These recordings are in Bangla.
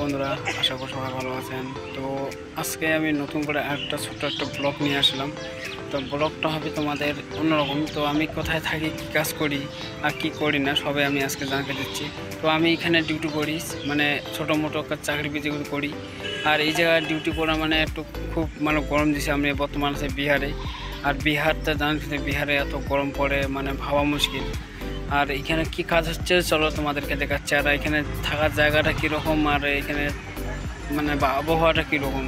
বন্ধুরা, আশা করি সবাই ভালো আছেন। তো আজকে আমি নতুন করে ছোট্ট একটা ব্লগ নিয়ে আসলাম। তো ব্লগটা হবে তোমাদের অন্যরকম। তো আমি কোথায় থাকি, কী কাজ করি আর কি করি না সবাই আমি আজকে জানাতে দিচ্ছি। তো আমি এখানে ডিউটি করি, মানে ছোটো মোটো চাকরি বিক্রি করি। আর এই জায়গায় ডিউটি করা মানে একটু খুব গরম দিছে। আমি বর্তমানে আছি বিহারে। আর বিহারটা জানতে, বিহারে এত গরম পড়ে মানে ভাবা মুশকিল। আর এখানে কি কাজ হচ্ছে চলো তোমাদেরকে দেখাচ্ছি। আর এখানে থাকার জায়গাটা কীরকম, আর এখানে আবহাওয়াটা কীরকম।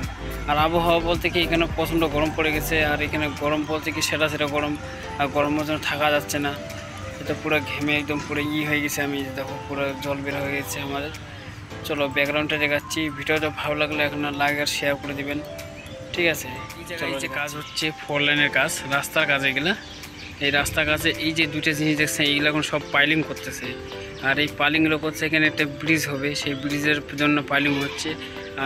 আর আবহাওয়া বলতে কি এখানে প্রচণ্ড গরম পড়ে গেছে। আর এখানে গরম বলতে কি সেটা গরম। আর গরমের জন্য থাকা যাচ্ছে না। এটা পুরো ঘেমে একদম পুরো হয়ে গেছে। আমি দেখো পুরো জল বের হয়ে গেছে আমাদের। চলো ব্যাকগ্রাউন্ডটা দেখাচ্ছি। ভিডিওটা ভালো লাগলে এখন লাইক আর শেয়ার করে দিবেন, ঠিক আছে। এই যে কাজ হচ্ছে 4 লাইনের কাজ, রাস্তার কাজ এগুলা। এই রাস্তার কাছে এই যে দুটো জিনিস দেখছেন, এইগুলো এখন সব পাইলিং করতেছে। আর এই পাইলিংগুলো করছে, এখানে একটা ব্রিজ হবে, সেই ব্রিজের জন্য পাইলিং হচ্ছে।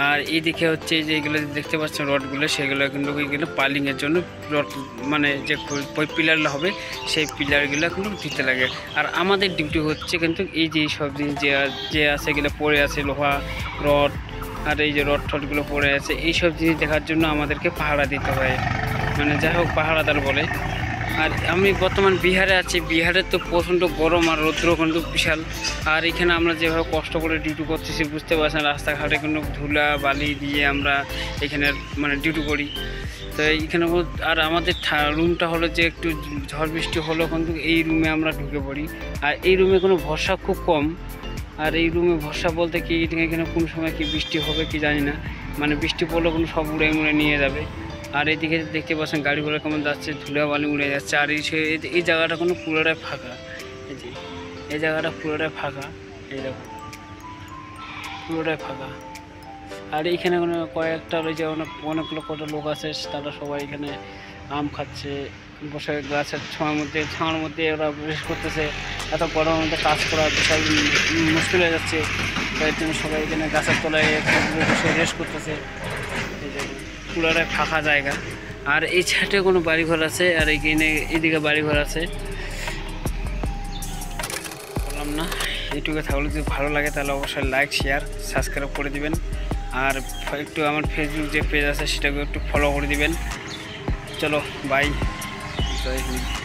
আর এই দিকে হচ্ছে যে এগুলো দেখতে পাচ্ছেন রডগুলো, সেগুলো কিন্তু এগুলো পাইলিংয়ের জন্য রড, মানে যে পিলারগুলো হবে সেই পিলারগুলো কিন্তু দিতে লাগে। আর আমাদের ডিউটি হচ্ছে কিন্তু এই যে সব জিনিস যে আছে এগুলো পড়ে আছে, লোহা রড আর এই যে রড টডগুলো পড়ে আছে, এইসব জিনিস দেখার জন্য আমাদেরকে পাহারা দিতে হয়, মানে যাই হোক পাহারাদার বলে। আর আমি বর্তমান বিহারে আছি। বিহারে তো প্রচণ্ড গরম আর রৌদ্র কিন্তু বিশাল। আর এখানে আমরা যেভাবে কষ্ট করে ডিউটি করতেছি বুঝতে পারছেন, রাস্তাঘাটে কিন্তু ধুলা বালি দিয়ে আমরা এখানে ডিউটি করি। তো এইখানে আর আমাদের রুমটা হলো যে একটু ঝড় বৃষ্টি হলো কিন্তু এই রুমে আমরা ঢুকে পড়ি। আর এই রুমে কোনো ভরসা খুব কম। আর এই রুমে ভরসা বলতে কি এখানে কোন সময় কি বৃষ্টি হবে কি জানি না, বৃষ্টি পড়লে কোনো সব উড়ে নিয়ে যাবে। আর এইদিকে দেখতে পাচ্ছেন গাড়িগুলো কেমন যাচ্ছে, ধুলা বালি উড়ে যাচ্ছে। আর এই জায়গাটা কোনো পুরোটাই ফাঁকা। এই যে এই জায়গাটা পুরোটাই ফাঁকা, এই দেখো পুরোটাই ফাঁকা। আর এইখানে কয়েকটা ওই যে অনেকগুলো কটা লোক আছে, তারা সবাই এখানে আম খাচ্ছে বসে গাছের ছাওয়ার মধ্যে ওরা রেস করতেছে। এত গরমের মধ্যে কাজ করা বিশাল মুশকিল হয়ে যাচ্ছে, তাই জন্য সবাই এখানে গাছের তলায় বসে রেস করতেছে। এই যে পুরোটাই ফাঁকা জায়গা। আর এই ছাটে কোনো বাড়িঘর আছে, আর এইদিকে বাড়িঘর আছে। বললাম না, এইটুকু থাকলে যদি ভালো লাগে তাহলে অবশ্যই লাইক শেয়ার সাবস্ক্রাইব করে দিবেন। আর একটু আমার ফেসবুক যে পেজ আছে সেটাকে একটু ফলো করে দিবেন। চলো বাই, জয় হিন্দ।